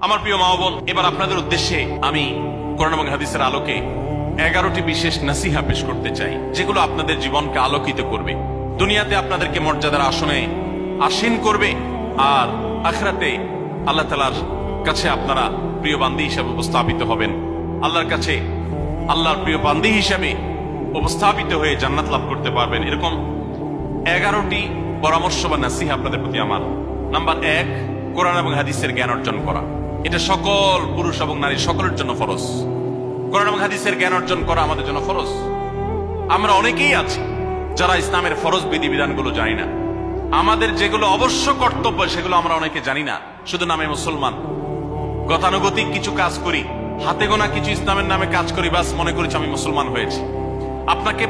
আমার প্রিয় মা বোন, এবার আপনাদের উদ্দেশ্যে আমি কোরআন এবং হাদিসের আলোকে 11টি বিশেষ নাসিহা পেশ করতে চাই, যেগুলো আপনাদের জীবনকে আলোকিত করবে, দুনিয়াতে আপনাদেরকে মর্যাদার আসনে আসীন করবে, আর আখিরাতে আল্লাহ তাআলার কাছে আপনারা প্রিয় বান্দী হিসেবে উপস্থাপিত হবেন। আল্লাহর কাছে আল্লাহর প্রিয় বান্দী হিসেবে উপস্থাপিত হয়ে জান্নাত লাভ করতে পারবেন। এরকম 11টি পরামর্শ বা নাসিহা আপনাদের প্রতি আমার। নাম্বার 1, কোরআন এবং হাদিসের জ্ঞান অর্জন করা। এটা সকল পুরুষ এবং নারী সকলের জন্য ফরজ। কোরআন এবং হাদিসের জ্ঞান অর্জন করা আমাদের জন্য ফরজ। আমরা অনেকেই আছি যারা ইসলামের ফরজ বিধিবিধানগুলো জানি না। আমাদের যেগুলো অবশ্য কর্তব্য সেগুলো আমরা অনেকে জানি না, শুধু নামে মুসলমান। গতানুগতিক কিছু কাজ করি, হাতে গোনা কিছু ইসলামের নামে কাজ করি, বাস মনে করেছি আমি মুসলমান হয়েছি। আপনাকে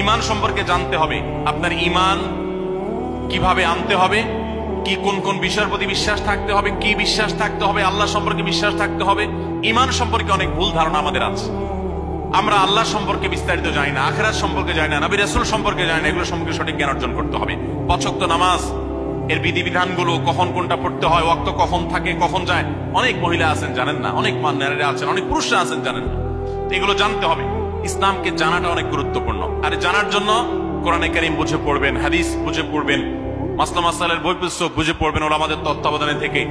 ঈমান সম্পর্কে জানতে হবে। আপনার ঈমান কিভাবে আনতে হবে, কি কোন কোন বিষয়ের প্রতি বিশ্বাস থাকতে হবে, কি বিশ্বাস থাকতে হবে, আল্লাহ সম্পর্কে বিশ্বাস থাকতে হবে। ঈমান সম্পর্কে অনেক ভুল ধারণা আমাদের আছে। আমরা আল্লাহ সম্পর্কে বিস্তারিত জানি না, আখিরাত সম্পর্কে জানি না, নবী রাসূল সম্পর্কে জানি না। এগুলো সম্পর্কে সঠিক জ্ঞান অর্জন করতে হবে। 5 ওয়াক্ত নামাজ এর বিধিবিধানগুলো, কখন কোনটা পড়তে হয়, ওয়াক্ত কখন থাকে কখন যায়, অনেক মহিলা আছেন জানেন না, অনেক নারীরা আছেন, অনেক পুরুষরা আছেন জানেন না। এগুলো জানতে হবে। ইসলামকে জানাটা অনেক গুরুত্বপূর্ণ। আর জানার জন্য কোরআনে কারীম বুঝে পড়বেন, হাদিস বুঝে পড়বেন, মাসলা মাসাইলের বই পুস্তক বুঝে পড়বেন ওলামাদের তত্ত্বাবধানে থেকে,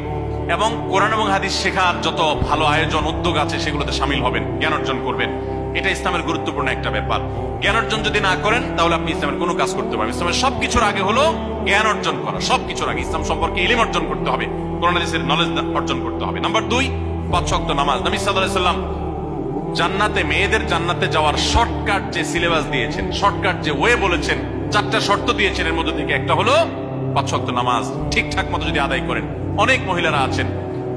এবং কোরআন এবং হাদিস শেখার যত ভালো আয়োজন উদ্যোগ আছে সেগুলোতে শামিল হবেন, জ্ঞান অর্জন করবেন। এটা ইসলামের গুরুত্বপূর্ণ একটা ব্যাপার। জ্ঞান অর্জন যদি না করেন তাহলে আপনি ইসলামের কোনো কাজ করতে পারবেন। ইসলামের সবকিছুর আগে হলো জ্ঞান অর্জন করা। সবকিছুর আগে ইসলাম সম্পর্কে ইলম অর্জন করতে হবে, কোরআন হাদিসের নলেজ অর্জন করতে হবে। নাম্বার 2, 5 ওয়াক্ত নামাজ। নবী সাল্লাল্লাহু আলাইহি ওয়াসাল্লাম জান্নাতে, মেয়েদের জান্নাতে যাওয়ার শর্টকাট যে সিলেবাস দিয়েছেন, শর্টকাট যে ওয়ে বলেছেন, 4টা শর্ত দিয়েছেন। এর মধ্যে থেকে একটা হলো 5 ওয়াক্ত নামাজ ঠিকঠাক মতো যদি আদায় করেন। অনেক মহিলারা আছেন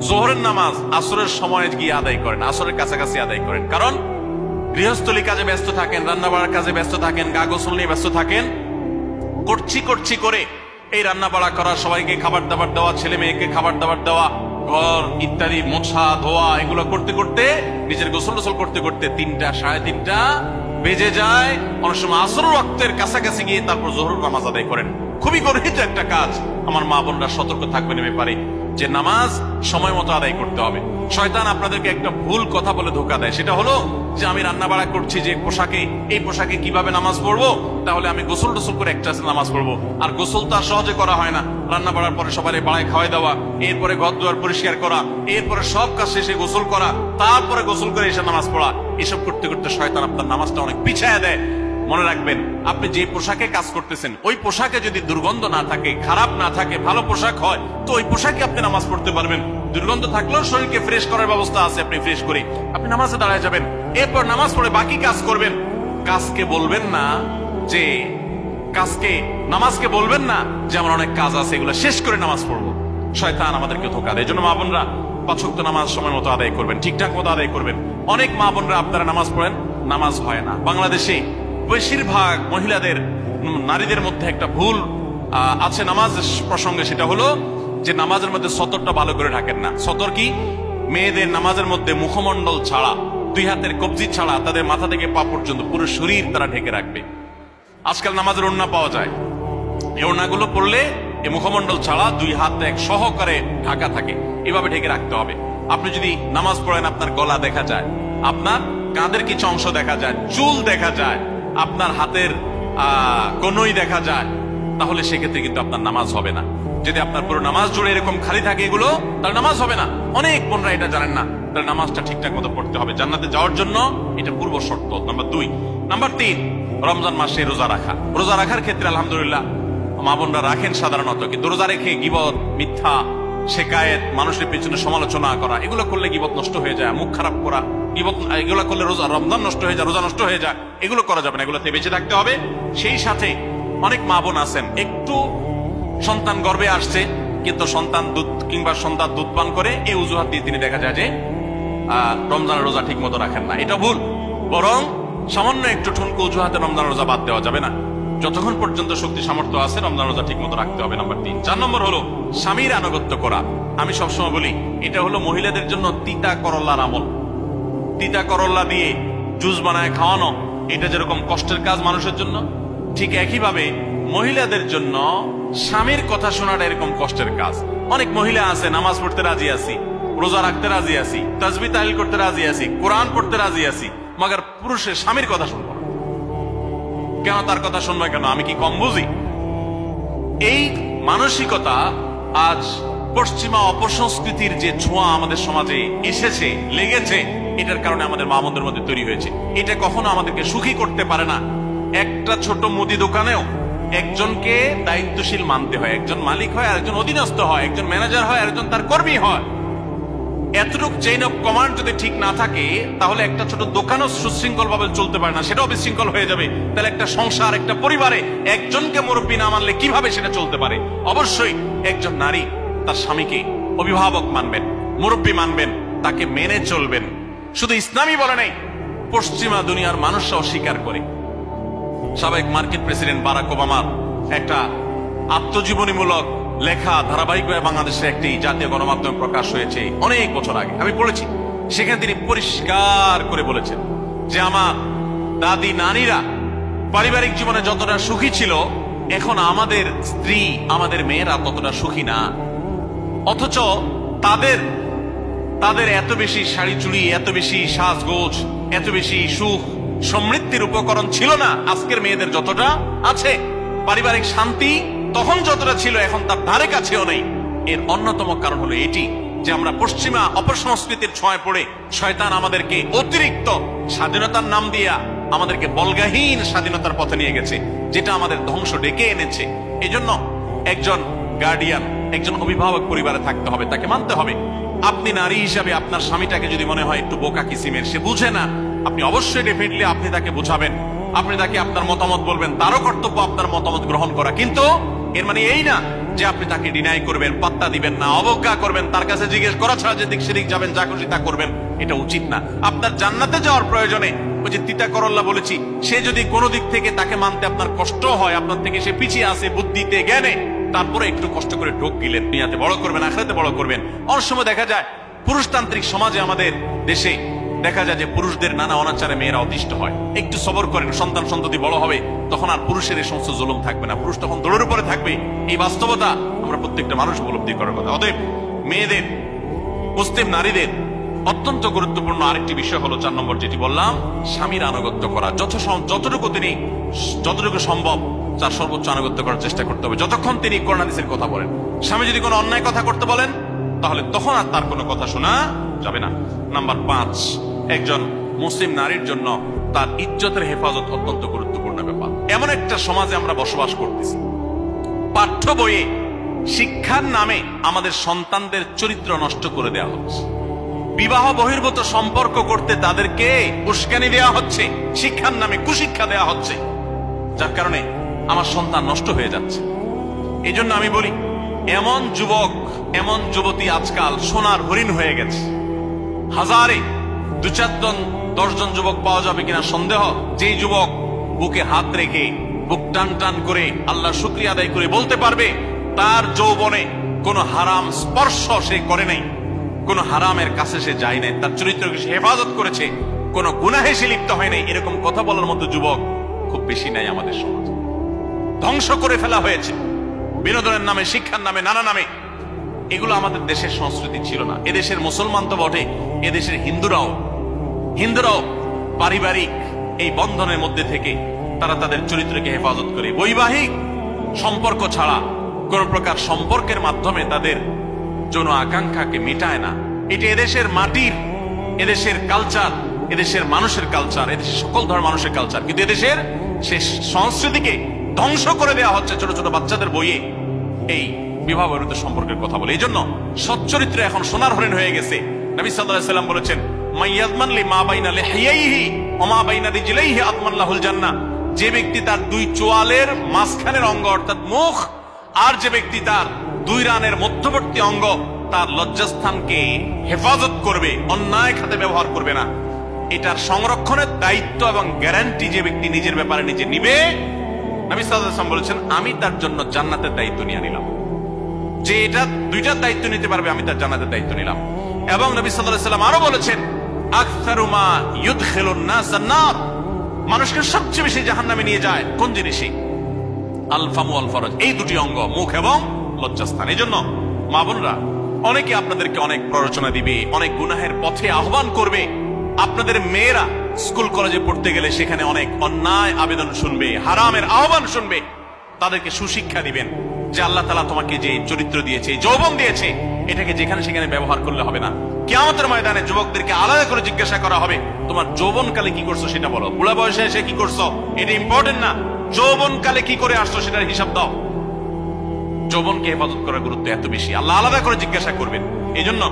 যোহরের নামাজ আসরের সময় গিয়ে আদায় করেন, আসরের কাছাকাছি আদায় করেন, কারণ গৃহস্থলী কাজে ব্যস্ত থাকেন, রান্না বাড়ার কাজে ব্যস্ত থাকেন, গা গোসল নিয়ে ব্যস্ত থাকেন। করছি করে এই রান্না বাড়া করা, সবাইকে খাবার দাবার দেওয়া, ছেলে মেয়েকে খাবার দাবার দেওয়া, ঘর ইত্যাদি মোছা ধোয়া, এগুলো করতে করতে, নিজের গোসল টোসল করতে করতে 3টা 3:30 বেজে যায়। অনেক সময় আসর ওয়াক্তের কাছাকাছি গিয়ে তারপর যোহরের নামাজ আদায় করেন। খুবই গর্হিত একটা কাজ। আমার মা বোনরা সতর্ক থাকবেন এ ব্যাপারে, যে নামাজ সময় মতো আদায় করতে হবে। শয়তান আপনাদেরকে একটা ভুল কথা বলে ধোঁকা দেয়, সেটা হলো যে আমি রান্না বাড়া করছি যে পোশাকে, এই পোশাকে কিভাবে নামাজ পড়বো, তাহলে আমি গোসল টোসল করে একটা নামাজ পড়বো। আর গোসল তো আর সহজে করা হয় না। রান্না বাড়ার পরে সবাই বাড়ায় খাওয়াই দেওয়া, এরপরে ঘর দুয়ার পরিষ্কার করা, এরপরে সব কাজ শেষে গোসল করা, তারপরে গোসল করে এসে নামাজ পড়া। এসব করতে করতে শয়তান আপনার নামাজটা অনেক পিছায়া দেয়। মনে রাখবেন, আপনি যে পোশাকে কাজ করতেছেন ওই পোশাকে যদি দুর্গন্ধ না থাকে, খারাপ না থাকে, ভালো পোশাক হয়, তো ওই পোশাকে আপনি নামাজ পড়তে পারবেন। দুর্গন্ধ থাকলেও শরীরকে ফ্রেশ করার ব্যবস্থা আছে, আপনি ফ্রেশ করে আপনি নামাজে দাঁড়ায় যাবেন। এরপর নামাজ পড়ে বাকি কাজ করবেন। কাজকে বলবেন না যে নামাজকে বলবেন না যে আমার অনেক কাজ আছে, এগুলো শেষ করে নামাজ পড়বো। শয়তান আমাদেরকে ধোঁকা দেয়। এজন্য মা বোনরা 5 ওয়াক্ত নামাজ সময় মতো আদায় করবেন, ঠিকঠাক মতো আদায় করবেন। অনেক মা বোনরা আপনারা নামাজ পড়েন, নামাজ হয় না। বাংলাদেশে বেশিরভাগ মহিলাদের, নারীদের মধ্যে একটা ভুল আছে নামাজ প্রসঙ্গে, সেটা হলো যে নামাজের মধ্যে সতরটা ভালো করে ঢাকেন না। সতর কি? মেয়েদের নামাজের মধ্যে মুখমণ্ডল ছাড়া, 2 হাতের কবজি ছাড়া তাদের মাথা থেকে পা পর্যন্ত পুরো শরীর তারা ঢেকে রাখবে। আজকাল নামাজের ওড়না পাওয়া যায়, এই ওড়নাগুলো পরলে এই মুখমণ্ডল ছাড়া 2 হাত এক সহকারে ঢাকা থাকে, এভাবে ঢেকে রাখতে হবে। আপনি যদি নামাজ পড়েন, আপনার গলা দেখা যায়, আপনার কাঁধের কিছু অংশ দেখা যায়, চুল দেখা যায়, আপনার হাতের কনুই দেখা যায়, তাহলে সেক্ষেত্রে কিন্তু আপনার নামাজ হবে না। যদি আপনার পুরো নামাজ জুড়ে এরকম খালি থাকে এগুলো, তাহলে নামাজ হবে না। অনেক বোনরা এটা জানেন না, তাহলে নামাজটা ঠিকঠাক মতো পড়তে হবে। জান্নাতে যাওয়ার জন্য এটা পূর্ব শর্ত। নাম্বার 2। নাম্বার 3, রমজান মাসে রোজা রাখা। রোজা রাখার ক্ষেত্রে আলহামদুলিল্লাহ মা বোনরা রাখেন সাধারণত, কিন্তু রোজা রেখে গীবত, মিথ্যা, শেকায়েত, মানুষের পেছনে সমালোচনা করা, এগুলো করলে গীবত নষ্ট হয়ে যায়, মুখ খারাপ করা, এগুলো করলে রমজান নষ্ট হয়ে যায়, রোজা নষ্ট হয়ে যায়। এগুলো করা যাবে না, এগুলোতে বেঁচে থাকতে হবে। সেই সাথে অনেক মা বোন আছেন, একটু সন্তান গর্ভে আসছে কিন্তু সন্তান দুধ কিংবা সন্তান দুধ পান করে, এই অজুহাত দিয়ে তিনি দেখা যায় যে রমজানের রোজা ঠিক মতো রাখেন না। এটা ভুল। বরং সামান্য একটু ঠুনকো অজুহাতে রমজানের রোজা বাদ দেওয়া যাবে না। যতক্ষণ পর্যন্ত শক্তি সামর্থ্য আছে রমজান রোজা ঠিক মতো রাখতে হবে। নাম্বার 3। 4 নম্বর হলো স্বামীর আনুগত্য করা। আমি সবসময় বলি এটা হলো মহিলাদের জন্য তিতা করল্লার আমল। তিতা করল্লা দিয়ে জুস বানায় খাওয়ানো, এটা যেরকম কষ্টের কাজ মানুষের জন্য, ঠিক একইভাবে মহিলাদের জন্য স্বামীর কথা শোনাটা এরকম কষ্টের কাজ। অনেক মহিলা আছে নামাজ পড়তে রাজি আছি, রোজা রাখতে রাজি আছি, তাসবিহ তাহলিল করতে রাজি আছি, কোরআন পড়তে রাজি আছি, মগর পুরুষের স্বামীর কথা শুনবো না। কেন তার কথা শুনবো কেন? আমি কি কম বুঝি? এই মানসিকতা আজ পশ্চিমা অপসংস্কৃতির যে ছোঁয়া আমাদের সমাজে এসেছে, লেগেছে, এটার কারণে আমাদের মা বোনদের মধ্যে তৈরি হয়েছে। এটা কখনো আমাদেরকে সুখী করতে পারে না। একটা ছোট মুদি দোকানেও একজনকে দায়িত্বশীল মানতে হয়, একজন মালিক হয়, আরেকজন অধীনস্থ হয়, একজন ম্যানেজার হয়, আরেকজন তার কর্মী হয়। এতটুকু চেইন অফ কমান্ড যদি ঠিক না থাকে, তাহলে একটা ছোট দোকানও সুশৃঙ্খল ভাবে চলতে পারে না, সেটাও বিশৃঙ্খল হয়ে যাবে। তাহলে একটা সংসার, একটা পরিবারে একজনকে মুরব্বী না মানলে কিভাবে সেটা চলতে পারে? অবশ্যই একজন নারী তার স্বামীকে অভিভাবক মানবেন, মুরব্বী মানবেন, তাকে মেনে চলবেন। শুধু ইসলামই বলে নাই, পশ্চিমা দুনিয়ার মানুষরাও স্বীকার করে। সাবেক মার্কিন প্রেসিডেন্ট বারাক ওবামার একটা আত্মজীবনীমূলক লেখা ধারাবাহিকভাবে বাংলাদেশে একটি জাতীয় গণমাধ্যমে প্রকাশ হয়েছে অনেক বছর আগে, আমি পড়েছি। সেখানে তিনি পরিষ্কার করে বলেছেন যে আমার দাদি নানীরা পারিবারিক জীবনে যতটা সুখী ছিল, এখন আমাদের স্ত্রী, আমাদের মেয়েরা ততটা সুখী না। অথচ তাদের এত বেশি শাড়ি চুড়ি, এত বেশি সাজগোজ, এত বেশি সুখ সমৃদ্ধির উপকরণ ছিল না আজকের মেয়েদের যতটা আছে। পারিবারিক শান্তি তখন যতটা ছিল, এখন তার ধারে কাছেও নেই। এর অন্যতম কারণ হলো এটি যে আমরা পশ্চিমা অপসংস্কৃতির ছোঁয়ায় পড়ে শয়তান আমাদেরকে অতিরিক্ত স্বাধীনতার নাম দিয়া আমাদেরকে বলগাহীন স্বাধীনতার পথে নিয়ে গেছে, যেটা আমাদের ধ্বংস ডেকে এনেছে। এজন্য একজন গার্ডিয়ান, একজন অভিভাবক পরিবারে থাকতে হবে, তাকে মানতে হবে। আপনি নারী হিসাবে আপনার স্বামীটাকে যদি মনে হয় একটু বোকা কিসিমের, সে বুঝে না, আপনি অবশ্যই ডেফিনেটলি আপনি তাকে বোঝাবেন, আপনি তাকে আপনার মতামত বলবেন, তারও কর্তব্য আপনার মতামত গ্রহণ করা। কিন্তু এর মানে এই না যে আপনি তাকে ডিনাই করবেন, পাত্তা দিবেন না, অবজ্ঞা করবেন, তার কাছে জিজ্ঞেস করা ছাড়া যে দিক সেদিক যাবেন, যা খুশি তা করবেন, এটা উচিত না। আপনার জান্নাতে যাওয়ার প্রয়োজনে ওই যে তিতা করল্লা বলেছি, সে যদি কোনো দিক থেকে তাকে মানতে আপনার কষ্ট হয়, আপনার থেকে সে পিছিয়ে আসে বুদ্ধিতে জ্ঞানে, তারপরে একটু কষ্ট করে ঢোক গিলেন, দুনিয়াতে বড় করবেন, আখিরাতে বড় করবেন। অনেক সময় দেখা যায় পুরুষতান্ত্রিক সমাজে আমাদের দেশে দেখা যায় যে পুরুষদের নানা অনাচারে মেয়েরা অতিষ্ঠ হয়। একটু সবর করেন, সন্তান সন্ততি বড় হবে, তখন আর পুরুষের এই সমস্ত জুলুম থাকবে না, পুরুষ তখন দৌড়ের উপরে থাকবে। এই বাস্তবতা আমরা প্রত্যেকটা মানুষ উপলব্ধি করার কথা। অতএব মেয়েদের, মুসলিম নারীদের অত্যন্ত গুরুত্বপূর্ণ আরেকটি বিষয় হলো 4 নম্বর, যেটি বললাম, স্বামীর আনুগত্য করা। যতটুকু সম্ভব তার সর্বোচ্চ আনুগত্য করার চেষ্টা করতে হবে, যতক্ষণ তিনি কোরআন হাদিসের কথা বলেন। স্বামী যদি কোনো অন্যায় কথা করতে বলেন, তাহলে তখন আর তার কোনো কথা শোনা যাবে না। নাম্বার 5, একজন মুসলিম নারীর জন্য তার ইজ্জতের হেফাজত অত্যন্ত গুরুত্বপূর্ণ ব্যাপার। এমন একটা সমাজে আমরা বসবাস করতেছি, পাঠ্য বইয়ে শিক্ষার নামে আমাদের সন্তানদের চরিত্র নষ্ট করে দেওয়া হচ্ছে, বিবাহ বহির্ভূত সম্পর্ক করতে তাদেরকে উস্কানি দেওয়া হচ্ছে, শিক্ষার নামে কুশিক্ষা দেওয়া হচ্ছে, যার কারণে আমার সন্তান নষ্ট হয়ে যাচ্ছে। এই জন্য আমি বলি, এমন যুবক, এমন যুবতী আজকাল সোনার হরিণ হয়ে গেছে। হাজারে 2-4 জন 10 জন যুবক পাওয়া যাবে কিনা সন্দেহ, যেই যুবক বুকে হাত রেখে বুক টান টান করে আল্লাহ শুকরিয়া আদায় করে বলতে পারবে তার যৌবনে কোনো হারাম স্পর্শ সে করে নাই, কোনো হারামের কাছে সে যায় নাই, তার চরিত্রকে সে হেফাজত করেছে, কোনো গুনাহে সে লিপ্ত হয় নাই, এরকম কথা বলার মতো যুবক খুব বেশি নাই আমাদের সমাজে। ধ্বংস করে ফেলা হয়েছে বিনোদনের নামে, শিক্ষার নামে, নানা নামে। এগুলো আমাদের দেশের সংস্কৃতি ছিল না। এদেশের মুসলমান তো বটে, এদেশের হিন্দুরাও পারিবারিক এই বন্ধনের মধ্যে থেকে তারা তাদের চরিত্রকে হেফাজত করে, বৈবাহিক সম্পর্ক ছাড়া কোন প্রকার সম্পর্কের মাধ্যমে তাদের যৌন আকাঙ্ক্ষাকে মেটায় না। এটা এদেশের মাটির, এদেশের কালচার, এদেশের মানুষের কালচার, এদেশের সকল ধরনের মানুষের কালচার। কিন্তু এদেশের সেই সংস্কৃতিকে ধ্বংস করে দেওয়া হচ্ছে ছোট ছোট বাচ্চাদের বইয়ে এই বিবাহ বহির্ভূত সম্পর্কের কথা বলে। এই জন্য সচ্চরিত্র এখন সোনার হরিণ হয়ে গেছে। নবী সাল্লাল্লাহু আলাইহি ওয়াসাল্লাম বলেছেন, মাইয়াজমান লি মা বাইনা লিহিয়াইহি ওয়া মা বাইনা রিজলাইহি আতমান লাহুল জান্নাহ। যে ব্যক্তি তার 2 চোয়ালের মাঝখানের অঙ্গ অর্থাৎ মুখ, আর যে ব্যক্তি তার 2 রানের মধ্যবর্তী অঙ্গ, তার লজ্জাস্থানকে হেফাজত করবে, অন্যায় খাতে ব্যবহার করবে না, এটার সংরক্ষণের দায়িত্ব এবং গ্যারান্টি যে ব্যক্তি নিজের ব্যাপারে নিজে নিবে, নবী সাল্লাল্লাহু আলাইহি ওয়াসাল্লাম বলেছেন, আমি তার জন্য জান্নাতের দায়িত্ব নিয়ে নিলাম। যে এটা 2টার দায়িত্ব নিতে পারবে, আমি তার জান্নাতের দায়িত্ব নিলাম। এবং নবী সাল্লাল্লাহু আলাইহি ওয়াসাল্লাম আরো বলেছেন, আকসারু মা ইউদখিলুন নাস আন-নার, মানুষকে সবচেয়ে বেশি জাহান্নামে নিয়ে যায় কোন জিনিসই? আল ফামু আল ফরজ, এই 2টি অঙ্গ, মুখ এবং লজ্জাস্থান। এই জন্য মা বোনরা অনেকে আপনাদেরকে অনেক প্ররোচনা দিবে, অনেক গুনাহের পথে আহ্বান করবে। আপনাদের মেয়েরা স্কুল কলেজে পড়তে গেলে সেখানে অনেক অন্যায় আবেদন শুনবে, হারামের আহ্বান শুনবে। তাদেরকে সুশিক্ষা দিবেন যে আল্লাহ তাআলা তোমাকে যে চরিত্র দিয়েছে, যৌবন দিয়েছে, এটাকে যেখানে সেখানে ব্যবহার করলে হবে না। কিয়ামতের ময়দানে যুবকদেরকে আলাদা করে জিজ্ঞাসা করা হবে, তোমার যৌবনকালে কি করছো সেটা বলো, বুড়া বয়সে এসে কি করছো এটা ইম্পর্টেন্ট না, যৌবনকালে কি করে আসছো সেটার হিসাব দাও। যৌবনকে হেফাজত করার গুরুত্ব এত বেশি, আল্লাহ আলাদা করে জিজ্ঞাসা করবেন। এই জন্য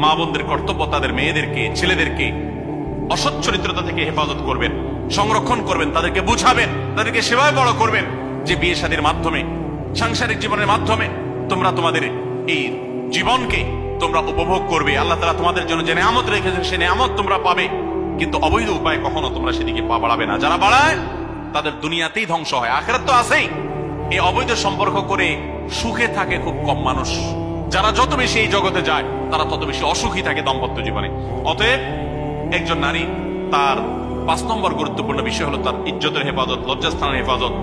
মা বোনদের কর্তব্য তাদের মেয়েদেরকে, ছেলেদেরকে অসৎ চরিত্রতা থেকে হেফাজত করবেন, সংরক্ষণ করবেন, তাদেরকে বুঝাবেন, তাদেরকে সেভাবে বড় করবেন যে বিয়ে শাদীর মাধ্যমে, সাংসারিক জীবনের মাধ্যমে তোমরা তোমাদের এই জীবনকে তোমরা উপভোগ করবে। আল্লাহ তাআলা তোমাদের জন্য যে নিয়ামত রেখেছেন সে নিয়ামত তোমরা পাবে, কিন্তু অবৈধ উপায়ে কখনো তোমরা সেদিকে পা বাড়াবে না। যারা বাড়ায় তাদের দুনিয়াতেই ধ্বংস হয়, আখিরাত তো আছেই। এই অবৈধ সম্পর্ক করে সুখে থাকে খুব কম মানুষ। যারা যত বেশি এই জগতে যায় তারা তত বেশি অসুখী থাকে দাম্পত্য জীবনে। অতএব একজন নারী তার 5 নম্বর গুরুত্বপূর্ণ বিষয় হলো তার ইজ্জতের হেফাজত, লজ্জাস্থানের হেফাজত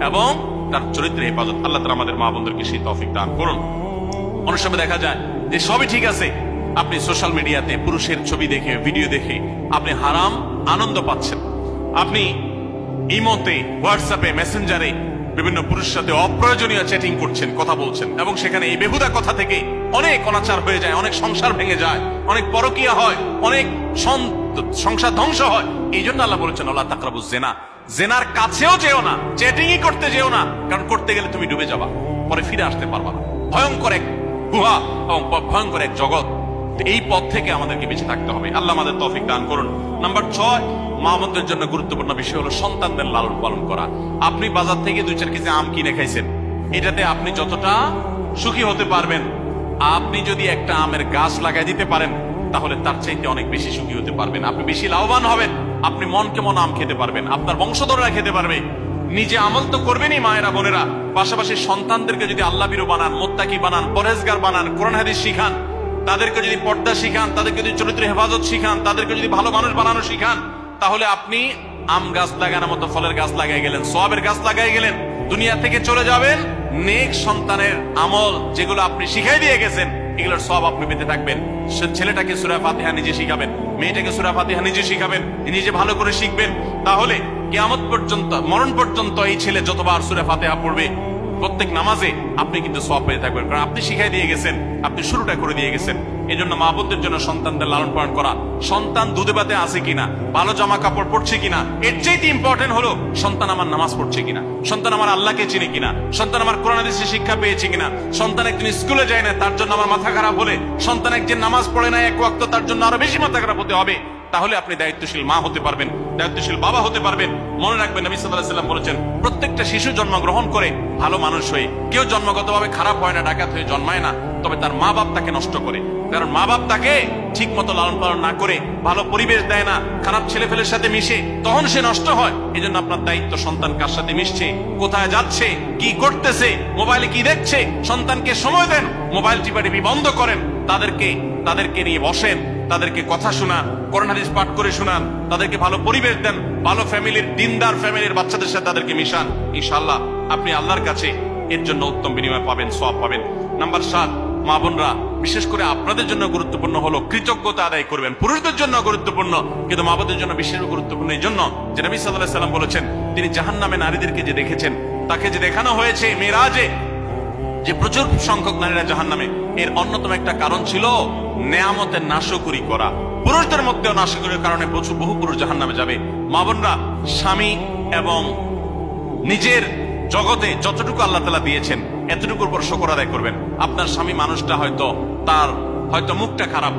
এবং তার চরিত্রের হেফাজত। আল্লাহ তাআলা আমাদের মা বোনদেরকে সেই তৌফিক দান করুন। অনেক সময় দেখা যায় যে সবই ঠিক আছে, আপনি সোশ্যাল মিডিয়াতে পুরুষের ছবি দেখে, ভিডিও দেখে আপনি হারাম আনন্দ পাচ্ছেন। আপনি ইমোতে, হোয়াটসঅ্যাপে, মেসেঞ্জারে বিভিন্ন পুরুষের সাথে অপ্রয়োজনীয় চ্যাটিং করছেন, কথা বলছেন, এবং সেখানে এই বেহুদা কথা থেকে অনেক অনাচার হয়ে যায়, অনেক সংসার ভেঙে যায়, অনেক পরকীয়া হয়, অনেক সংসার ধ্বংস হয়। এই জন্য আল্লাহ বলেছেন ওয়ালা তাকরাবুজ জিনা, জেনার কাছেও যেও না, চ্যাটিংই করতে যেও না, কারণ করতে গেলে তুমি ডুবে যাবা, পরে ফিরে আসতে পারবা না। ভয়ঙ্কর এক গুহা এবং ভয়ঙ্কর এক জগৎ। এই পথ থেকে আমাদেরকে বেঁচে থাকতে হবে। আল্লাহ আমাদের তৌফিক দান করুন। নাম্বার 6, মা বোনদের জন্য গুরুত্বপূর্ণ বিষয় হলো সন্তানদের লালন পালন করা। আপনি বাজার থেকে 2-4 কেজি আম কিনে খাইছেন, এটাতে আপনি যতটা সুখী হতে পারবেন, আপনি যদি একটা আমের গাছ লাগাই দিতে পারেন তাহলে তার চাইতে অনেক বেশি সুখী হতে পারবেন। আপনি বেশি লাভবান হবেন, আপনি মনকে মন আম খেতে পারবেন, আপনার বংশধররা খেতে পারবে। নিজে আমল তো করবেনই মায়েরা, বোনেরা, পাশাপাশি সন্তানদেরকে যদি আল্লাহ ভীরু বানান, মুত্তাকি বানান, পরহেজগার বানান, কোরআন হাদিস শিখান, তাদেরকে যদি পর্দা শিখান, তাদেরকে যদি চরিত্র হেফাজত শিখান, তাদেরকে যদি ভালো মানুষ বানানো শিখান, তাহলে আপনি আম গাছ লাগানোর মতো ফলের গাছ লাগাই গেলেন, সওয়াবের গাছ লাগাই গেলেন। দুনিয়া থেকে চলে যাবেন, নেক সন্তানের আমল যেগুলো আপনি শিখাই দিয়ে গেছেন এগুলোর সওয়াব আপনি পেতে থাকবেন। ছেলেটাকে সূরা ফাতিহা নিজে শিখাবেন, মেয়েটাকে সূরা ফাতিহা নিজে শিখাবেন, নিজে ভালো করে শিখবেন। তাহলে কিয়ামত পর্যন্ত, মরণ পর্যন্ত এই ছেলে যতবার সূরা ফাতিহা পড়বে প্রত্যেক নামাজে আপনি কিন্তু সওয়াব পেতে থাকবেন, কারণ আপনি শিখাই দিয়ে গেছেন, আপনি শুরুটা করে দিয়ে গেছেন। এই জন্য মা বোনদের জন্য সন্তানদের লালন পালন করা, সন্তান দুধে ভাতে আছে কিনা, ভালো জামা কাপড় পরছে কিনা, এর চাইতে ইম্পর্টেন্ট হলো সন্তান আমার নামাজ পড়ছে কিনা, সন্তান আমার আল্লাহকে চিনে কিনা, সন্তান আমার কোরআন হাদিসের শিক্ষা পেয়েছে কিনা। সন্তান একদিন স্কুলে যায় না, তার জন্য আমার মাথা খারাপ হলে, সন্তান একদিন নামাজ পড়ে না এক ওয়াক্ত, তার জন্য আরো বেশি মাথা খারাপ হতে হবে। তাহলে আপনি দায়িত্বশীল মা হতে পারবেন, দায়িত্বশীল বাবা হতে পারবেন। মনে রাখবেন নবী সাল্লাল্লাহু আলাইহি ওয়াসাল্লাম বলেছেন প্রত্যেকটা শিশু জন্মগ্রহণ করে ভালো মানুষ হয়ে, কেউ জন্মগতভাবে খারাপ হয় না, ডাকাত হয়ে জন্মায় না, তবে তার মা বাপ তাকে নষ্ট করে। কারণ মা বাপ তাকে ঠিক মতো লালন পালন না করে, ভালো পরিবেশ দেয় না, খারাপ ছেলেপেলের সাথে মিশে, তখন সে নষ্ট হয়। এই জন্য আপনার দায়িত্ব সন্তান কার সাথে মিশছে, কোথায় যাচ্ছে, কি করতেছে, মোবাইলে কি দেখছে, সন্তানকে সময় দেন, মোবাইল টিপাটিপি বন্ধ করেন, তাদেরকে নিয়ে বসেন, তাদেরকে কথা শোনান, কোরআন হাদিস পাঠ করে শোনান, তাদেরকে ভালো পরিবেশ দেন, ভালো ফ্যামিলির, দিনদার ফ্যামিলির বাচ্চাদের সাথে তাদেরকে মিশান। ইনশাআল্লাহ আপনি আল্লাহর কাছে এর জন্য উত্তম বিনিময় পাবেন, সওয়াব পাবেন। নাম্বার 7, মা বোনরা বিশেষ করে আপনাদের জন্য গুরুত্বপূর্ণ হলো কৃতজ্ঞতা আদায় করবেন। পুরুষদের জন্য গুরুত্বপূর্ণ, কিন্তু মা বোনদের জন্য বিশেষ গুরুত্বপূর্ণ এই জন্য যে নবী সাল্লাল্লাহু আলাইহি ওয়াসাল্লাম বলেছেন, তিনি জাহান্নামে নারীদেরকে যে দেখেছেন, তাকে যে দেখানো হয়েছে মেরাজে, যে প্রচুর সংখ্যক নারীরা জাহান্নামে, এর অন্যতম একটা কারণ ছিল নেয়ামতের নাশকরি করা। পুরুষদের মধ্যেও নাশকরির কারণে বহু পুরুষ জাহান্নামে যাবে। মা বোনরা স্বামী এবং নিজের জগতে যতটুকু আল্লাহ তাআলা দিয়েছেন এতটুকুর উপর শুকর আদায় করবেন। আপনার স্বামী মানুষটা হয়তো মুখটা খারাপ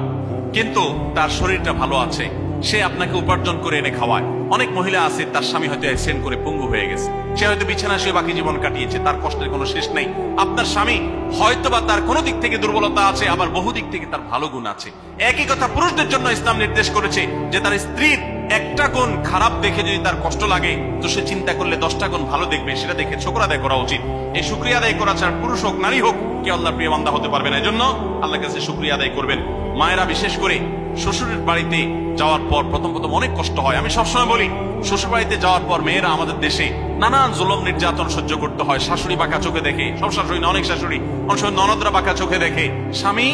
কিন্তু তার শরীরটা ভালো আছে, সে আপনাকে উপার্জন করে এনে খাওয়ায়। অনেক মহিলা আছে তার স্বামী হয়তো অ্যাক্সিডেন্ট করে পঙ্গু হয়ে গেছে, সে হয়তো বিছানা শুয়ে বাকি জীবন কাটিয়েছে, তার কষ্টের কোনো শেষ নেই। আপনার স্বামী হয়তো বা তার কোনো দিক থেকে দুর্বলতা আছে, আবার বহু দিক থেকে তার ভালো গুণ আছে। একই কথা পুরুষদের জন্য ইসলাম নির্দেশ করেছে যে তার স্ত্রীর একটা গুণ খারাপ দেখে যদি তার কষ্ট লাগে তো সে চিন্তা করলে 10টা গুণ ভালো দেখবে, সেটা দেখে শুকর আদায় করা উচিত। এই শুকরিয়া আদায় করা ছাড়া পুরুষ হোক নারী হোক কে আল্লাহর প্রিয় বান্দা হতে পারবে না। এজন্য আল্লাহর কাছে শুকরিয়া আদায় করবেন। মায়েরা বিশেষ করে শ্বশুরের বাড়িতে যাওয়ার পর প্রথম অনেক কষ্ট হয়। আমি সবসময় বলি, শ্বশুর বাড়িতে যাওয়ার পর মেয়েরা আমাদের দেশে নানান জুলুম নির্যাতন সহ্য করতে হয়। শাশুড়ি বাঁকা চোখে দেখে, সব শাশুড়ি না, অনেক শাশুড়ি, অনেক সময় ননদরা বাঁকা চোখে দেখে, স্বামী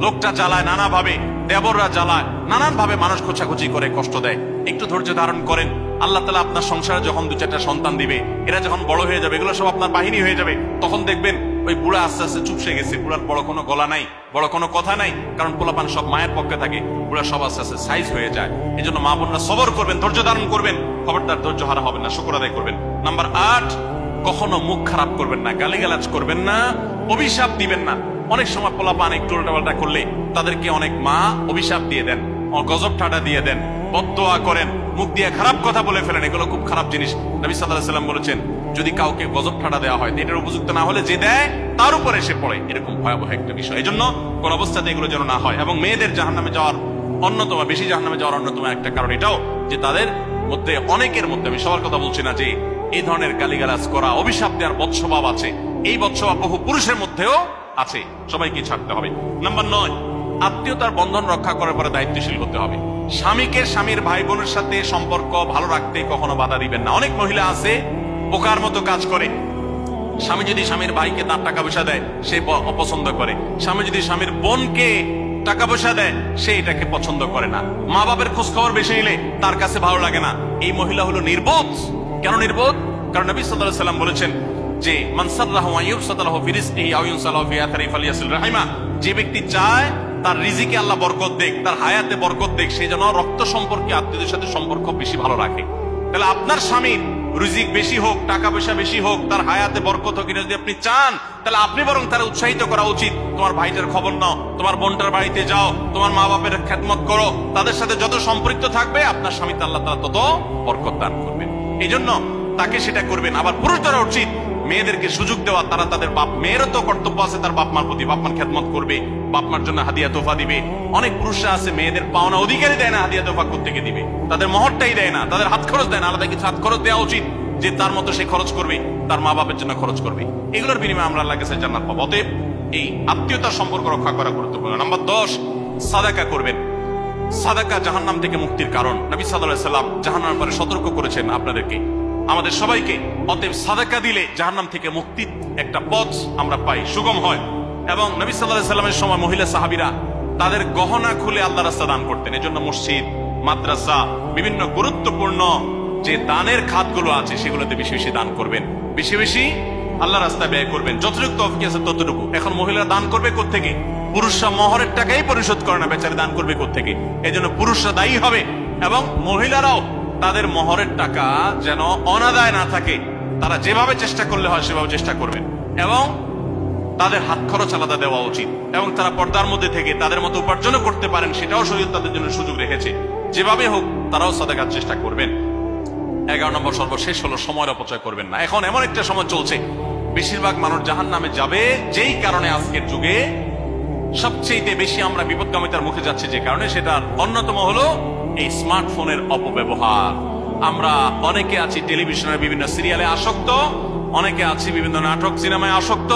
লোকটা জ্বালায় নানাভাবে, দেবররা জ্বালায় নানানভাবে, মানুষ খোঁচাখুচি করে কষ্ট দেয়। একটু ধৈর্য ধারণ করেন, আল্লাহ তাআলা আপনার সংসারে যখন 2-4টা সন্তান দিবে, এরা যখন বড় হয়ে যাবে, এগুলো সব আপনার বাহিনী হয়ে যাবে, তখন দেখবেন ওই বুড়া আস্তে আস্তে চুপসে গেছে, বুড়ার বড় কোনো গলা নাই, বড় কোনো কথা নাই, কারণ পোলাপান সব মায়ের পক্ষে থাকে, বুড়া সব আস্তে আস্তে সাইজ হয়ে যায়। এই জন্য মা বোনরা সবর করবেন, ধৈর্য ধারণ করবেন, খবরদার ধৈর্য হারা হবেন না, শুকর আদায় করবেন। নাম্বার 8, কখনো মুখ খারাপ করবেন না, গালিগালাজ করবেন না, অভিশাপ দিবেন না। অনেক সময় পোলাপান একটু উল্টাপাল্টা করলে তাদেরকে অনেক মা অভিশাপ দিয়ে দেন, গজব ঠাডা দিয়ে দেন, বদদোয়া করেন, মুখ দিয়ে খারাপ কথা বলে ফেলেন। এগুলো খুব খারাপ জিনিস। নবী সাল্লাল্লাহু আলাইহি ওয়াসাল্লাম বলেছেন, যদি কাউকে গজব ঠাডা দেওয়া হয়, এটার উপযুক্ত না হলে যে দেয় তার উপরে এসে পড়ে, এরকম ভয়াবহ একটা বিষয়। এই জন্য কোন অবস্থাতে এগুলো যেন না হয়। এবং মেয়েদের জাহান্নামে যাওয়ার অন্যতম, বেশি জাহান্নামে যাওয়ার অন্যতম একটা কারণ এটাও যে তাদের মধ্যে, অনেকের মধ্যে, আমি সবার কথা বলছি না, যে এই ধরনের গালিগালাজ করা, অভিশাপ দেওয়ার বদস্বভাব আছে। এই বদস্বভাব বহু পুরুষের মধ্যেও আছে, সবাইকে ছাড়তে হবে। নাম্বার 9, আত্মীয়তার বন্ধন রক্ষা করার পরে দায়িত্বশীল হতে হবে। স্বামীকে স্বামীর ভাই বোনের সাথে সম্পর্ক ভালো রাখতে কখনো বাধা দিবেন না। অনেক মহিলা আছে বোকার মতো কাজ করে। স্বামী যদি স্বামীর ভাইকে তার টাকা পয়সা দেয়, সে অপছন্দ করে। স্বামী যদি স্বামীর বোনকে টাকা পয়সা দেয়, সে এটাকে পছন্দ করে না। মা বাবার খোঁজ খবর বেশি নিলে তার কাছে ভালো লাগে না। এই মহিলা হলো নির্বোধ। কেন নির্বোধ? কারণ নবী সাল্লাল্লাহু আলাইহি ওয়াসাল্লাম বলেছেন যে মান সাররাহু আন ইউবসাতাহু ফি রিজকিহি আও ইউনসালাহু ফি আথরি ফালিয়াসিল রাহিমা। যে ব্যক্তি চায় তার রিজিকে আল্লাহ বরকত দেখ, তার হায়াতে বরকত দেখ, সে যেন রক্ত সম্পর্কে আত্মীয়দের সাথে সম্পর্ক বেশি ভালো রাখে। তাহলে আপনার স্বামীর রিজিক বেশি হোক, টাকা পয়সা বেশি হোক, তার হায়াতে বরকত হোক, এটা যদি আপনি চান, তাহলে আপনি বরং তারা উৎসাহিত করা উচিত। তোমার ভাইটার খবর নাও, তোমার বোনটার বাড়িতে যাও, তোমার মা বাপের খেদমত করো, তাদের সাথে যত সম্পৃক্ত থাকবে আপনার স্বামীতে আল্লাহ তাআলা তত বরকত দান করবেন। এই জন্য তাকে সেটা করবেন। আবার পুরুষরা উচিত মেয়েদেরকে সুযোগ দেওয়া। তারা তাদের বাপ, মেয়েরও তো কর্তব্য আছে তার বাপ মার প্রতি, বাপ মার খেদমত করবে, বাপ মার জন্য হাদিয়া তোফা দিবে। অনেক পুরুষরা আছে মেয়েদের পাওনা অধিকারই দেয় না, হাদিয়া তোফা কোত্থেকে দিবে, তাদের মহরটাই দেয় না, তাদের হাত খরচ দেয় না। আলাদা কিছু হাত খরচ দেওয়া উচিত, যে তার মতো সে খরচ করবে, তার মা বাপের জন্য খরচ করবে। এগুলোর বিনিময়ে আমরা আল্লাহর কাছে জান্নাত পাবো। অতএব এই আত্মীয়তার সম্পর্ক রক্ষা করা গুরুত্বপূর্ণ। নাম্বার 10, সাদাকা করবেন। সাদাকা জাহান্নাম থেকে মুক্তির কারণ। নবী সাল্লাল্লাহু আলাইহি ওয়াসাল্লাম জাহান্নামের ব্যাপারে সতর্ক করেছেন আপনাদেরকে, আমাদের সবাইকে। অতএব সাদাকা দিলে জাহান্নাম থেকে মুক্তির একটা পথ আমরা পাই, সুগম হয়। এবং নবী সাল্লাল্লাহু আলাইহি ওয়াসাল্লামের সময় মহিলা সাহাবীরা তাদের গহনা খুলে আল্লাহর রাস্তায় দান করতেন। এজন্য মসজিদ, মাদ্রাসা, বিভিন্ন গুরুত্বপূর্ণ যে দানের খাতগুলো আছে সেগুলোতে বেশি বেশি দান করবেন, বেশি বেশি আল্লাহর রাস্তায় ব্যয় করবেন, যতটুকু তৌফিক আছে ততটুকু। এখন মহিলারা দান করবে কোত্থেকে? পুরুষরা মহরের টাকাই পরিশোধ করে না, বেচারে দান করবে কোত্থেকে? এই জন্য পুরুষরা দায়ী হবে, এবং মহিলারাও তাদের মহরের টাকা যেন অনাদায় না থাকে, তারা যেভাবে চেষ্টা করলে হয় সেভাবে চেষ্টা করবেন, এবং তাদের হাত খরচ আলাদা দেওয়া উচিত, এবং তারা পর্দার মধ্যে থেকে তাদের মতো উপার্জনও করতে পারেন, সেটাও শরীয়ত তাদের জন্য সুযোগ রেখেছে। যেভাবে হোক তারাও সাদাকার চেষ্টা করবেন। 11 নম্বর সর্বশেষ হলো সময়ের অপচয় করবেন না। এখন এমন একটা সময় চলছে, বেশিরভাগ মানুষ জাহান্নামে যাবে যেই কারণে আজকের যুগে সবচেয়ে বেশি আমরা বিপদগামিতার মুখে যাচ্ছি, যে কারণে সেটার অন্যতম হলো এই স্মার্টফোনের অপব্যবহার। আমরা অনেকে আছি টেলিভিশনের বিভিন্ন সিরিয়ালে আসক্ত, অনেকে আছি বিভিন্ন নাটক সিনেমায় আসক্ত,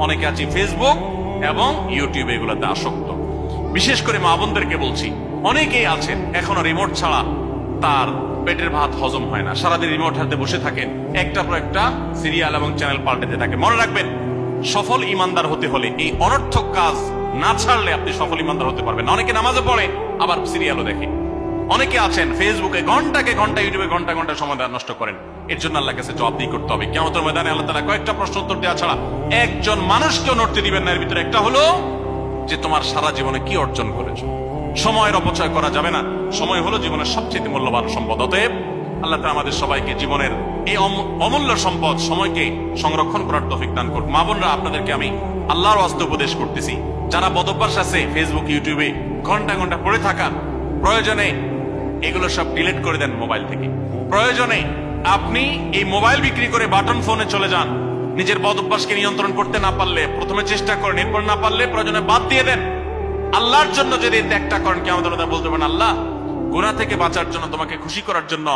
অনেকে আছি ফেসবুক এবং ইউটিউব এগুলোতে আসক্ত। বিশেষ করে মা বোনদেরকে বলছি, অনেকেই আছেন এখনো রিমোট ছাড়া তার পেটের ভাত হজম হয় না, সারাদিন রিমোট হাতে বসে থাকেন, একটা পর একটা সিরিয়াল এবং চ্যানেল পাল্টাতে থাকে। মনে রাখবেন, সফল ইমানদার হতে হলে এই অনর্থক কাজ না ছাড়লে আপনি সফল ইমানদার হতে পারবেন না। অনেকে নামাজে পড়ে আবার সিরিয়ালও দেখে, অনেকে আছেন ফেসবুকে ঘন্টাকে ঘন্টা, ইউটিউবে ঘন্টা ঘন্টা সময় নষ্ট করেন। এর জন্য আল্লাহর কাছে জবাবদিহি করতে হবে। কিয়ামতের ময়দানে আল্লাহ তাআলা কয়েকটা প্রশ্ন উত্তর দেওয়া ছাড়া একজন মানুষকেও নড়তে দিবেন না। এর ভিতরে একটা হলো যে তোমার সারা জীবনে কি অর্জন করেছো। সময়ের অপচয় করা যাবে না। সময় হলো জীবনের সবচেয়ে মূল্যবান সম্পদ। অতএব আল্লাহ তাআলা আমাদের সবাইকে জীবনের এই অমূল্য সম্পদ সময়কে সংরক্ষণ করার তৌফিক দান করুন। মা বোনরা, আপনাদেরকে আমি আল্লাহর ওয়াস্তে উপদেশ করতেছি, যারা বদভ্যাস আছে ফেসবুক ইউটিউবে ঘন্টা ঘন্টা পড়ে থাকা, প্রয়োজনে এগুলো সব ডিলিট করে দেন মোবাইল থেকে। প্রয়োজনে আপনি এই মোবাইল বিক্রি করে বাটন ফোনে চলে যান। নিজের বদভ্যাসকে নিয়ন্ত্রণ করতে না পারলে প্রথমে চেষ্টা করেন, এরপর না পারলে প্রয়োজনে বাদ দিয়ে দেন। আল্লাহর জন্য যদি ত্যাগটা করেন, কিয়ামতের মাঠে বলতে পারেন, আল্লাহ গুনাহ থেকে বাঁচার জন্য, তোমাকে খুশি করার জন্য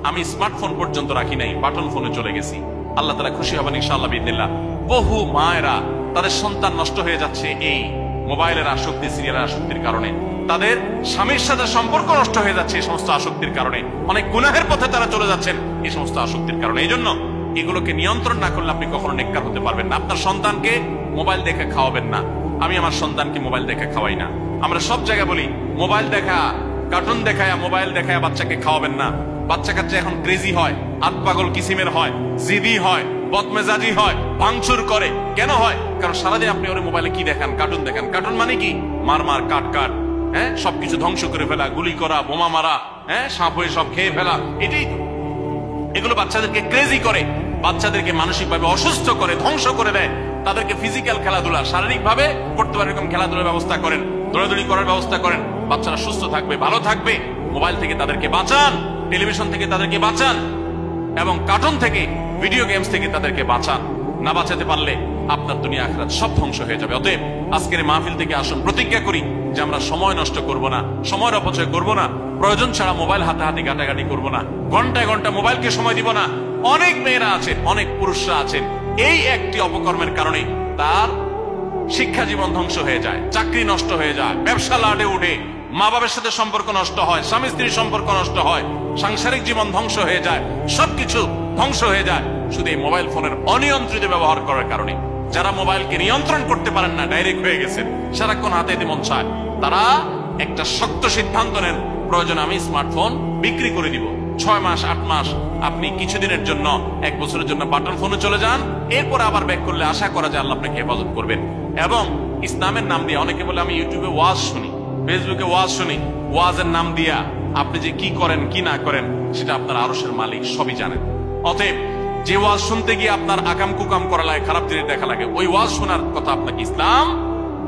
আমি স্মার্টফোন পর্যন্ত রাখি নাই, বাটন ফোনে চলে গেছি। আল্লাহ তাআলা খুশি হবেন ইনশাআল্লাহ বিইذنিল্লাহ। বহু মায়েরা তাদের সন্তান নষ্ট হয়ে যাচ্ছে এই মোবাইলের আসক্তি, সিরিয়ালের আসক্তির কারণে। তাদের স্বামীর সাথে সম্পর্ক নষ্ট হয়ে যাচ্ছে এই সমস্ত আসক্তির কারণে। অনেক গুনাহের পথে তারা চলে যাচ্ছেন এই সমস্ত আসক্তির কারণে। এই জন্য এগুলোকে নিয়ন্ত্রণ না করলে আপনি কখনো নেককার হতে পারবেন না। আপনার সন্তানকে মোবাইল দেখে খাওয়াবেন না, আমি আমার সন্তানকে মোবাইল দেখে খাওয়াই না। আমরা সব জায়গায় বলি মোবাইল দেখা, কার্টুন দেখায়, মোবাইল দেখায় বাচ্চাকে খাওয়াবেন না। বাচ্চা কাচ্চা এখন ক্রেজি হয়, আতপাগল কিসিমের হয়, জিদি হয়, বদমেজাজি হয়, ভাঙচুর করে। কেন হয়? কারণ সারাদিন আপনি ওরে মোবাইলে কি দেখান? কার্টুন দেখান। কার্টুন মানে কি? মার মার, কাট কাট, হ্যাঁ, সবকিছু ধ্বংস করে ফেলা, গুলি করা, বোমা মারা, হ্যাঁ, সাপ হয়ে সব খেয়ে ফেলা, এটাই তো। এগুলো বাচ্চাদেরকে ক্রেজি করে, বাচ্চাদেরকে মানসিকভাবে অসুস্থ করে, ধ্বংস করে দেয়। তাদেরকে ফিজিক্যাল খেলাধুলা, শারীরিক ভাবে করতে পারে এরকম খেলাধুলার ব্যবস্থা করেন, দৌড়াদৌড়ি করার ব্যবস্থা করেন। বাচ্চারা সুস্থ থাকবে, ভালো থাকবে। মোবাইল থেকে তাদেরকে বাঁচান, টেলিভিশন থেকে তাদেরকে বাঁচান, এবং কার্টুন থেকে, ভিডিও গেমস থেকে তাদেরকে বাঁচান। না বাঁচাতে পারলে আপনার দুনিয়া আখিরাত সব ধ্বংস হয়ে যাবে। অতএব আজকের মাহফিল থেকে আসুন, প্রতিজ্ঞা করি যে আমরা সময় নষ্ট করব না, সময়ের অপচয় করব না, প্রয়োজন ছাড়া মোবাইল হাতাহাতি ঘাটাঘাটি করব না, ঘন্টায় ঘন্টা মোবাইলকে সময় দিব না। অনেক মেয়েরা আছেন, অনেক পুরুষরা আছেন, এই একটি অপকর্মের কারণে তার শিক্ষা জীবন ধ্বংস হয়ে যায়, চাকরি নষ্ট হয়ে যায়, ব্যবসা লাডে উঠে, মা বাবার সাথে সম্পর্ক নষ্ট হয়, স্বামী স্ত্রীর সম্পর্ক নষ্ট হয়, সাংসারিক জীবন ধ্বংস হয়ে যায়, সবকিছু ধ্বংস হয়ে যায় শুধু এই মোবাইল ফোনের অনিয়ন্ত্রিত ব্যবহার করার কারণে। যারা মোবাইলকে নিয়ন্ত্রণ করতে পারেন না, ডাইরেক্ট হয়ে গেছেন, সারাক্ষণ হাতে মন চায়, তারা একটা শক্ত সিদ্ধান্ত নেন, প্রয়োজন আমি স্মার্টফোন বিক্রি করে দিব। 6 মাস 8 মাস, আপনি কিছুদিনের জন্য, 1 বছরের জন্য বাটন ফোনে চলে যান, এরপর আবার ব্যাক করলে আশা করা যায় আল্লাহ আপনাকে হেফাজত করবেন। এবং ইসলামের নাম দিয়ে, অনেকে বলে আমি ইউটিউবে ওয়াজ শুনি, ফেসবুকে ওয়াজ শুনি, ওয়াজের নাম দিয়া আপনি যে কি করেন কি না করেন সেটা আপনার আরশের মালিক সবই জানেন। অতএব যে ওয়াজ শুনতে গিয়ে আপনার আকাম কুকাম করা লাগে, খারাপ জিনিস দেখা লাগে, ওই ওয়াজ শোনার কথা আপনাকে ইসলাম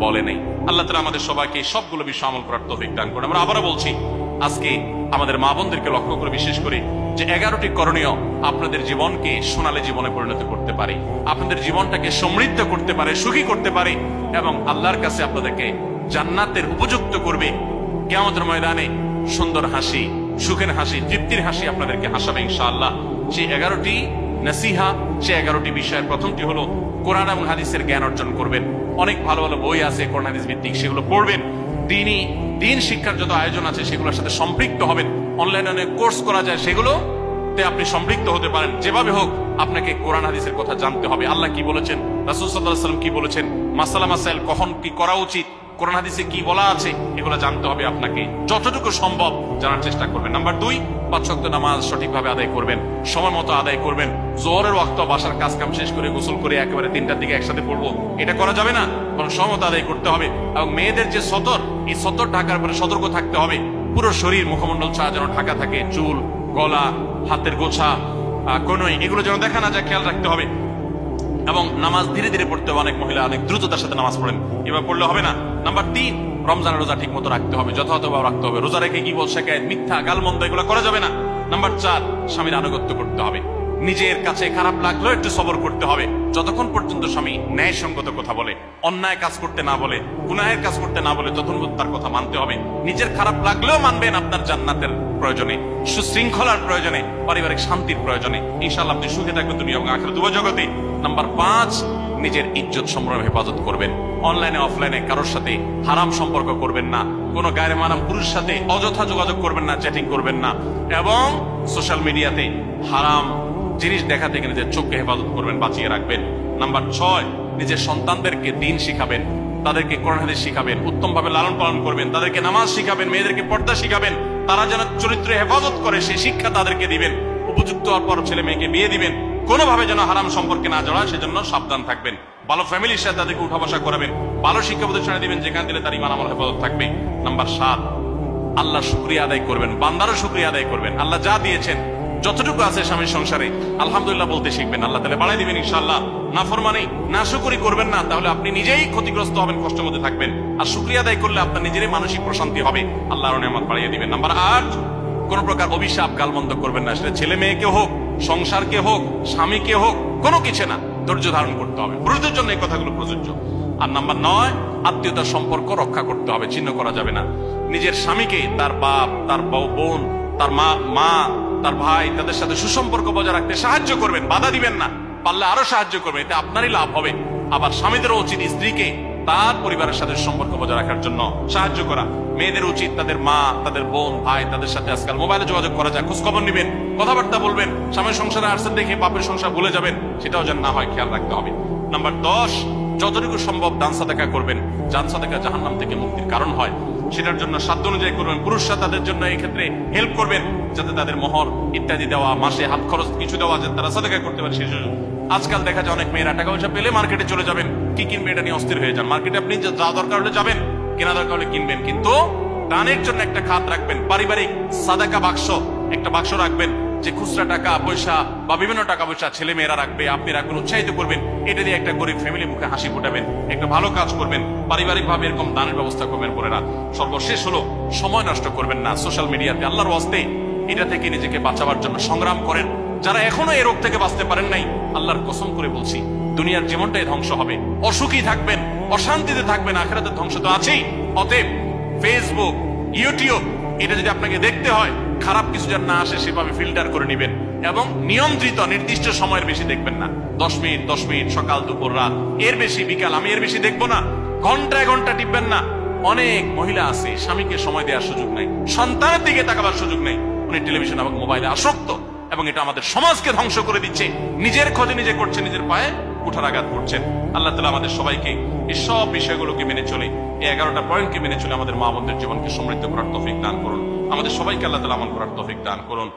বলে নেই। আল্লাহ তাআলা আমাদের সবাইকে সবগুলো বিষয় আমল করার তৌফিক দান করুন। আমরা আবারও বলছি, আজকে আমাদের মা বোনদেরকে লক্ষ্য করে বিশেষ করে যে 11টি করণীয় আপনাদের জীবনকে সোনালী জীবনে পরিণত করতে পারে, আপনাদের জীবনটাকে সমৃদ্ধ করতে পারে, সুখী করতে পারে, এবং আল্লাহর কাছে আপনাদেরকে জান্নাতের উপযুক্ত করবে। কিয়ামতের ময়দানে সুন্দর হাসি, সুখের হাসি, তৃপ্তির হাসি আপনাদেরকে হাসাবে ইনশাআল্লাহ। সেই 11টি নসিহা, সেই 11টি বিষয়ের প্রথমটি হলো কোরআন এবং হাদিসের জ্ঞান অর্জন করবেন। অনেক ভালো ভালো বই আছে কোরআন হাদিস ভিত্তিক, সেগুলো পড়বেন। দিন শিক্ষার যত আয়োজন আছে সেগুলোর সাথে সম্পৃক্ত হবেন। অনলাইনে অনেক কোর্স করা যায়, সেগুলোতে আপনি সম্পৃক্ত হতে পারেন। যেভাবে হোক আপনাকে কোরআন হাদিসের কথা জানতে হবে। আল্লাহ কি বলেছেন, রাসূল সাল্লাল্লাহু আলাইহি ওয়াসাল্লাম কি বলেছেন, মাসালা মাসাইল কখন কি করা উচিত, কোরআন হাদিসে কি বলা আছে, এগুলো জানতে হবে। আপনাকে যতটুকু সম্ভব জানার চেষ্টা করবেন। নাম্বার 2, 5 ওয়াক্ত নামাজ সঠিকভাবে আদায় করবেন, সময় মতো আদায় করবেন। জোহরের ওয়াক্ত বাসার কাজ কাম শেষ করে গোসল করে একেবারে 3টার দিকে একসাথে পড়বো, এটা করা যাবে না, বরং সময় মতো আদায় করতে হবে। এবং মেয়েদের যে সতর, এই সতর ঢাকার পরে সতর্ক থাকতে হবে। পুরো শরীর, মুখমণ্ডল ছাড়া যেন ঢাকা থাকে, চুল, গলা, হাতের গোছা, কনুই, এগুলো যেন দেখা না যায়, খেয়াল রাখতে হবে। এবং নামাজ ধীরে ধীরে পড়তে হবে। অনেক মহিলা অনেক দ্রুততার সাথে নামাজ পড়েন, এবার পড়লে হবে না। নাম্বার 3, রমজানের রোজা ঠিক মতো রাখতে হবে, যথাযথভাবে রাখতে হবে। রোজা রেখে কি বল শেখায়, মিথ্যা, গালমন্দ, এগুলো করা যাবে না। নাম্বার 4, স্বামীর আনুগত্য করতে হবে। নিজের কাছে খারাপ লাগলেও একটু সবর করতে হবে, যতক্ষণ পর্যন্ত স্বামী ন্যায়সঙ্গত কথা বলে, অন্যায় কাজ করতে না বলে, গুনাহের কাজ করতে না বলে, ততক্ষণ তার কথা মানতে হবে। নিজের খারাপ লাগলেও মানবেন, আপনার জান্নাতের প্রয়োজনে, সুশৃঙ্খলার প্রয়োজনে, পারিবারিক শান্তির প্রয়োজনে। ইনশাআল্লাহ আপনি সুখে থাকবেন দুনিয়া এবং আখিরাত উভয় জগতে। নাম্বার 5, নিজের ইজ্জত সম্ভ্রম হেফাজত করবেন। অনলাইনে অফলাইনে কারোর সাথে হারাম সম্পর্ক করবেন না, কোনো গায়ের মানাম পুরুষের সাথে অযথা যোগাযোগ করবেন না, চ্যাটিং করবেন না, এবং সোশ্যাল মিডিয়াতে হারাম জিনিস দেখা থেকে নিজের চোখকে হেফাজত করবেন, বাঁচিয়ে রাখবেন। নাম্বার 6, নিজের সন্তানদেরকে দিন শিখাবেন, তাদেরকে কোরআন হাদিস শিখাবেন, উত্তম ভাবে লালন পালন করবেন, তাদেরকে নামাজ শিখাবেন, মেয়েদেরকে পর্দা শিখাবেন, তারা যেন চরিত্র হেফাজত করে সেই শিক্ষা তাদেরকে দিবেন। উপযুক্ত হওয়ার পর ছেলে মেয়েকে বিয়ে দিবেন, কোনোভাবে যেন হারাম সম্পর্কে না জড়ায় সেজন্য সাবধান থাকবেন। ভালো ফ্যামিলির সাথে তাদেরকে উঠা বসা করাবেন, ভালো শিক্ষা প্রতিষ্ঠানে দিবেন, যেখানে দিলে তার ঈমান আমল হেফাজত থাকবে। নাম্বার 7, আল্লাহ শুকরিয়া আদায় করবেন, বান্দারও শুকরিয়া আদায় করবেন। আল্লাহ যা দিয়েছেন, যতটুকু আছে স্বামীর সংসারে, আলহামদুলিল্লাহ বলতে শিখবেন, আল্লাহ তাআলা বাড়াই দিবেন ইনশাআল্লাহ। নাফরমানি, নাশুকরি করবেন না, তাহলে আপনি নিজেই ক্ষতিগ্রস্ত হবেন, কষ্টের মধ্যে থাকবেন। আর শুকরিয়া আদায় করলে আপনার নিজেরই মানসিক প্রশান্তি হবে, আল্লাহর নিয়ামত বাড়িয়ে দিবেন। নাম্বার 8, কোন প্রকার অভিশাপ গালমন্দ করবেন না, সেটা ছেলে মেয়েকে হোক, সংসারকে হোক, স্বামীকে হোক, কোনো কিছু না, ধৈর্য ধারণ করতে হবে। পুরুষদের জন্য এই কথাগুলো প্রযোজ্য। আর নাম্বার 9, আত্মীয়তার সম্পর্ক রক্ষা করতে হবে, ছিন্ন করা যাবে না। নিজের স্বামীকে তার বাপ, তার বোন, তার মা, তার ভাই, তাদের সাথে সুসম্পর্ক বজায় রাখতে সাহায্য করবেন, বাধা দিবেন না, পারলে আরো সাহায্য করবেন, এতে আপনারই লাভ হবে। আবার স্বামীদেরও উচিত স্ত্রীকে তার পরিবারের সাথে সম্পর্ক বজায় রাখার জন্য সাহায্য করা। মেয়েদের উচিত তাদের মা, তাদের বোন, ভাই, তাদের সাথে আজকাল মোবাইলে যোগাযোগ করা যায়, খোঁজ খবর নিবেন, কথাবার্তা বলবেন। স্বামীর সংসারে আসছেন দেখে বাপের সংসার ভুলে যাবেন, সেটাও যেন না হয় খেয়াল রাখতে হবে। নাম্বার 10, যতটুকু সম্ভব দান সাদাকা করবেন। দান সাদাকা জাহান্নাম থেকে মুক্তির কারণ হয়, সেটার জন্য সাধ্য অনুযায়ী করবেন। পুরুষরা তাদের জন্য এই ক্ষেত্রে হেল্প করবেন, যাতে তাদের মোহর ইত্যাদি দেওয়া, মাসে হাত খরচ কিছু দেওয়া, যাতে তারা সাদাকা করতে পারে। সেই আজকাল দেখা যায় অনেক মেয়েরা টাকা পয়সা পেলে মার্কেটে চলে যাবেন, কি কিনবে এটা নিয়ে অস্থির হয়ে যান। মার্কেটে আপনি যা দরকার হলে যাবেন, কেনা দরকার হলে কিনবেন, কিন্তু দানের জন্য একটা খাত রাখবেন। পারিবারিক সাদাকা বাক্স একটা বাক্স রাখবেন, যে খুচরা টাকা পয়সা বা বিভিন্ন টাকা পয়সা ছেলে মেয়েরা রাখবে, আপনি রাখবেন, উৎসাহিত করবেন। এটা দিয়ে একটা গরিব ফ্যামিলি মুখে হাসি ফোটাবেন, একটা ভালো কাজ করবেন, পারিবারিক ভাবে এরকম দানের ব্যবস্থা করবেন বোনেরা। সর্বশেষ হলো, সময় নষ্ট করবেন না সোশ্যাল মিডিয়াতে। আল্লাহর ওয়াস্তে এটা থেকে নিজেকে বাঁচাবার জন্য সংগ্রাম করেন। যারা এখনো এই রোগ থেকে বাঁচতে পারেন নাই, আল্লাহর কসম করে বলছি, দুনিয়ার জীবনটাই ধ্বংস হবে, অসুখী থাকবেন, অশান্তিতে থাকবেন, আখিরাতের ধ্বংস তো আছেই। অতএব ফেসবুক, ইউটিউব এটা যদি আপনাকে দেখতে হয়, খারাপ কিছু যেন না আসে সেভাবে ফিল্টার করে নেবেন, এবং নিয়ন্ত্রিত নির্দিষ্ট সময়ের বেশি দেখবেন না। 10 মিনিট সকাল দুপুর রাত, এর বেশি বিকাল, আমি এর বেশি দেখবো না। ঘন্টায় ঘন্টা টিপবেন না। অনেক মহিলা আছে স্বামীকে সময় দেওয়ার সুযোগ নাই, সন্তানের দিকে তাকাবার সুযোগ নেই, উনি টেলিভিশন এবং মোবাইলে আসক্ত, এবং এটা আমাদের সমাজকে ধ্বংস করে দিচ্ছে। নিজের খোঁজে নিজে করছে, নিজের পায়ে কুঠারাঘাত করছেন। আল্লাহ তাআলা আমাদের সবাইকে এই সব বিষয়গুলোকে মেনে চলে, এই 11টা পয়েন্টকে মেনে চলে আমাদের মা বোনদের জীবনকে সমৃদ্ধ করার তৌফিক দান করুন। আমাদের সবাইকে আল্লাহ তাআলা আমল করার তৌফিক দান করুন।